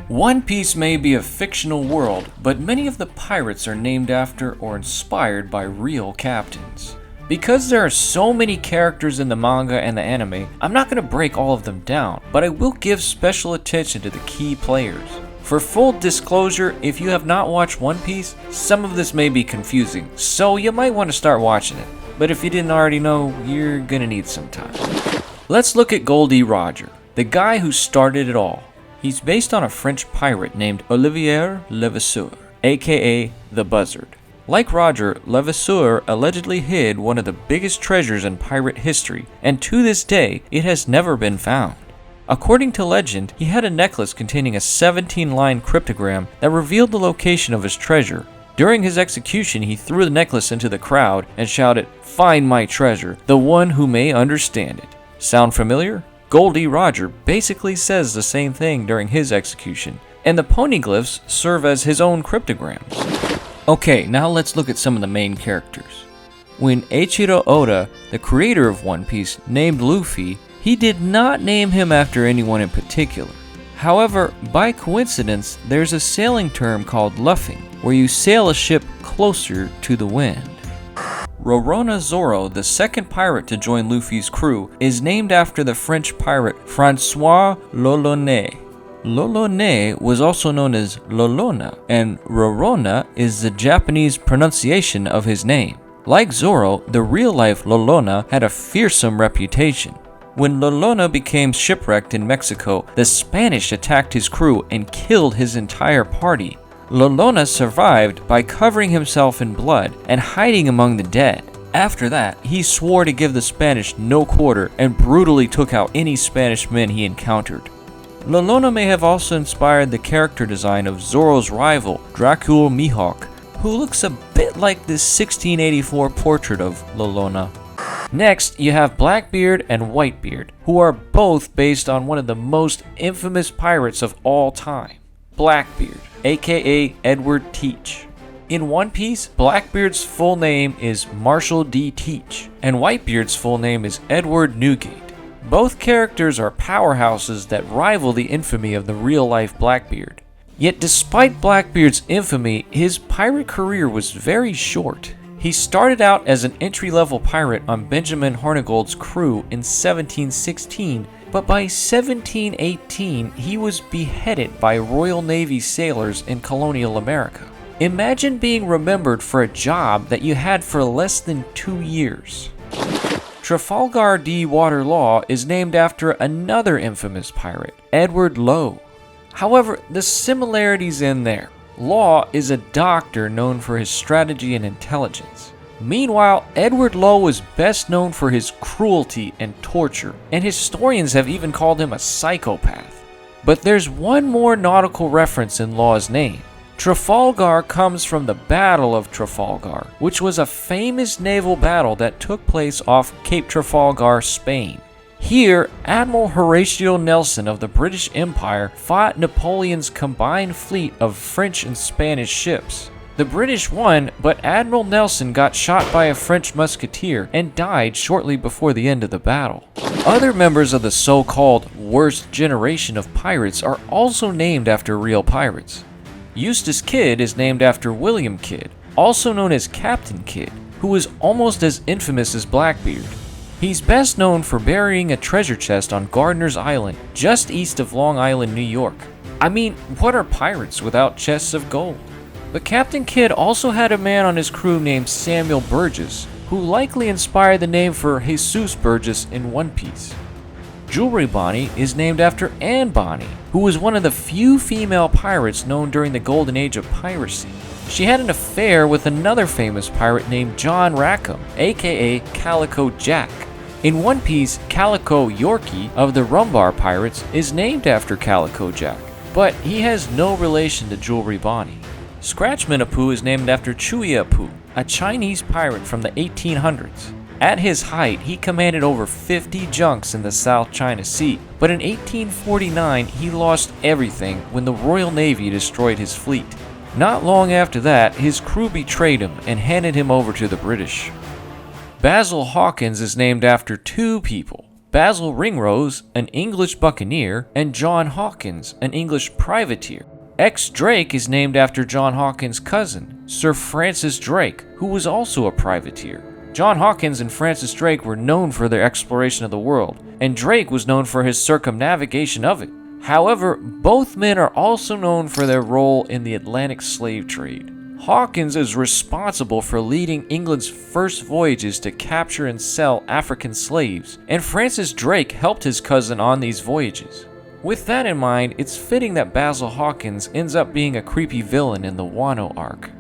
One Piece may be a fictional world, but many of the pirates are named after or inspired by real captains. Because there are so many characters in the manga and the anime, I'm not going to break all of them down, but I will give special attention to the key players. For full disclosure, if you have not watched One Piece, some of this may be confusing, so you might want to start watching it. But if you didn't already know, you're gonna need some time. Let's look at Gol D. Roger, the guy who started it all. He's based on a French pirate named Olivier Levasseur, aka the Buzzard. Like Roger, Levasseur allegedly hid one of the biggest treasures in pirate history, and to this day, it has never been found. According to legend, he had a necklace containing a 17-line cryptogram that revealed the location of his treasure. During his execution, he threw the necklace into the crowd and shouted, "Find my treasure, the one who may understand it." Sound familiar? Gol D. Roger basically says the same thing during his execution, and the poneglyphs serve as his own cryptograms. Okay, now let's look at some of the main characters. When Eiichiro Oda, the creator of One Piece, named Luffy, he did not name him after anyone in particular. However, by coincidence, there's a sailing term called luffing, where you sail a ship closer to the wind. Rorona Zoro, the second pirate to join Luffy's crew, is named after the French pirate Francois L'Olonnais. L'Olonnais was also known as Lolona, and Rorona is the Japanese pronunciation of his name. Like Zoro, the real-life Lolona had a fearsome reputation. When Lolona became shipwrecked in Mexico, the Spanish attacked his crew and killed his entire party. Lolona survived by covering himself in blood and hiding among the dead. After that, he swore to give the Spanish no quarter and brutally took out any Spanish men he encountered. Lolona may have also inspired the character design of Zoro's rival, Dracul Mihawk, who looks a bit like this 1684 portrait of Lolona. Next, you have Blackbeard and Whitebeard, who are both based on one of the most infamous pirates of all time, Blackbeard, aka Edward Teach. In One Piece, Blackbeard's full name is Marshall D. Teach, and Whitebeard's full name is Edward Newgate. Both characters are powerhouses that rival the infamy of the real-life Blackbeard. Yet despite Blackbeard's infamy, his pirate career was very short. He started out as an entry-level pirate on Benjamin Hornigold's crew in 1716, but by 1718 he was beheaded by Royal Navy sailors in colonial America. Imagine being remembered for a job that you had for less than 2 years. Trafalgar D. Water Law is named after another infamous pirate, Edward Lowe. However, the similarities end there. Law is a doctor known for his strategy and intelligence. Meanwhile, Edward Lowe was best known for his cruelty and torture, and historians have even called him a psychopath. But there's one more nautical reference in Law's name. Trafalgar comes from the Battle of Trafalgar, which was a famous naval battle that took place off Cape Trafalgar, Spain. Here, Admiral Horatio Nelson of the British Empire fought Napoleon's combined fleet of French and Spanish ships. The British won, but Admiral Nelson got shot by a French musketeer and died shortly before the end of the battle. Other members of the so-called worst generation of pirates are also named after real pirates. Eustace Kidd is named after William Kidd, also known as Captain Kidd, who was almost as infamous as Blackbeard. He's best known for burying a treasure chest on Gardiner's Island, just east of Long Island, New York. I mean, what are pirates without chests of gold? But Captain Kidd also had a man on his crew named Samuel Burgess, who likely inspired the name for Jesus Burgess in One Piece. Jewelry Bonnie is named after Anne Bonny, who was one of the few female pirates known during the golden age of piracy. She had an affair with another famous pirate named John Rackham, aka Calico Jack. In One Piece, Calico Yorkie of the Rumbar Pirates is named after Calico Jack, but he has no relation to Jewelry Bonnie. Scratchman Apu is named after Chui Apu, a Chinese pirate from the 1800s. At his height, he commanded over 50 junks in the South China Sea, but in 1849 he lost everything when the Royal Navy destroyed his fleet. Not long after that, his crew betrayed him and handed him over to the British. Basil Hawkins is named after two people, Basil Ringrose, an English buccaneer, and John Hawkins, an English privateer. Drake is named after John Hawkins' cousin, Sir Francis Drake, who was also a privateer. John Hawkins and Francis Drake were known for their exploration of the world, and Drake was known for his circumnavigation of it. However, both men are also known for their role in the Atlantic slave trade. Hawkins is responsible for leading England's first voyages to capture and sell African slaves, and Francis Drake helped his cousin on these voyages. With that in mind, it's fitting that Basil Hawkins ends up being a creepy villain in the Wano arc.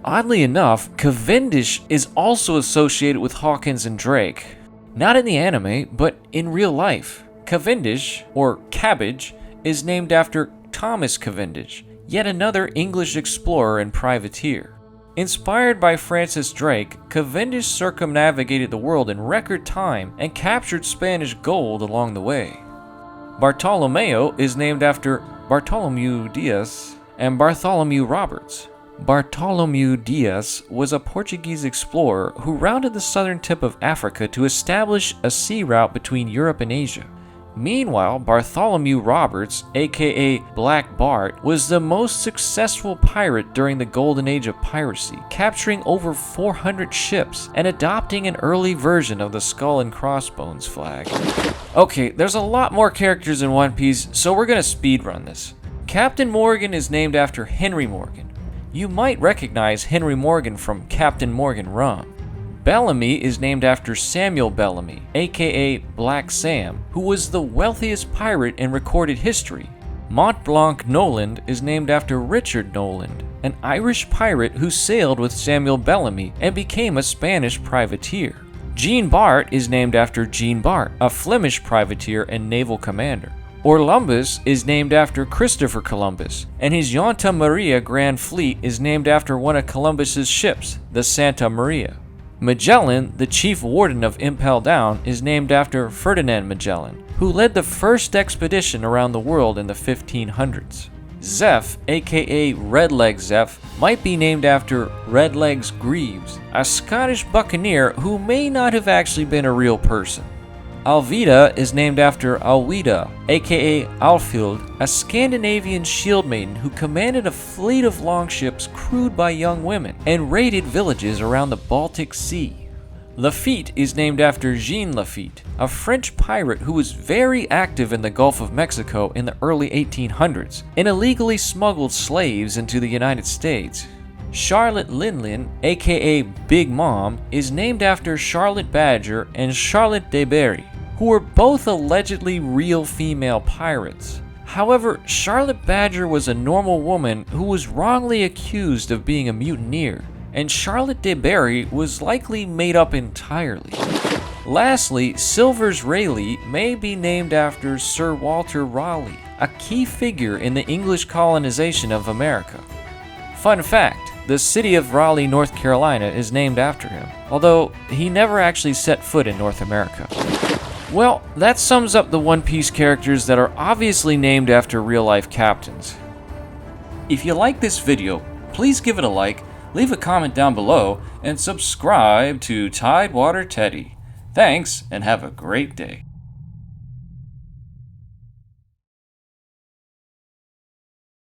Oddly enough, Cavendish is also associated with Hawkins and Drake. Not in the anime, but in real life. Cavendish, or Cabbage, is named after Thomas Cavendish, yet another English explorer and privateer. Inspired by Francis Drake, Cavendish circumnavigated the world in record time and captured Spanish gold along the way. Bartolomeo is named after Bartholomew Dias and Bartholomew Roberts. Bartholomew Dias was a Portuguese explorer who rounded the southern tip of Africa to establish a sea route between Europe and Asia. Meanwhile, Bartholomew Roberts, aka Black Bart, was the most successful pirate during the golden age of piracy, capturing over 400 ships and adopting an early version of the skull and crossbones flag. Okay, there's a lot more characters in One Piece, so we're gonna speedrun this. Captain Morgan is named after Henry Morgan. You might recognize Henry Morgan from Captain Morgan Rum. Bellamy is named after Samuel Bellamy, aka Black Sam, who was the wealthiest pirate in recorded history. Mont Blanc Noland is named after Richard Noland, an Irish pirate who sailed with Samuel Bellamy and became a Spanish privateer. Jean Bart is named after Jean Bart, a Flemish privateer and naval commander. Orlumbus is named after Christopher Columbus, and his Santa Maria Grand Fleet is named after one of Columbus's ships, the Santa Maria. Magellan, the chief warden of Impel Down, is named after Ferdinand Magellan, who led the first expedition around the world in the 1500s. Zeph, aka Redleg Zeph, might be named after Redlegs Greaves, a Scottish buccaneer who may not have actually been a real person. Alvida is named after Alwida, aka Alfhild, a Scandinavian shield maiden who commanded a fleet of longships crewed by young women and raided villages around the Baltic Sea. Lafitte is named after Jean Lafitte, a French pirate who was very active in the Gulf of Mexico in the early 1800s and illegally smuggled slaves into the United States. Charlotte Linlin, aka Big Mom, is named after Charlotte Badger and Charlotte de Berry, who were both allegedly real female pirates. However, Charlotte Badger was a normal woman who was wrongly accused of being a mutineer, and Charlotte de Berry was likely made up entirely. Lastly, Silvers Raleigh may be named after Sir Walter Raleigh, a key figure in the English colonization of America. Fun fact, the city of Raleigh, North Carolina is named after him, although he never actually set foot in North America. Well, that sums up the One Piece characters that are obviously named after real-life captains. If you like this video, please give it a like, leave a comment down below, and subscribe to Tidewater Teddy. Thanks, and have a great day.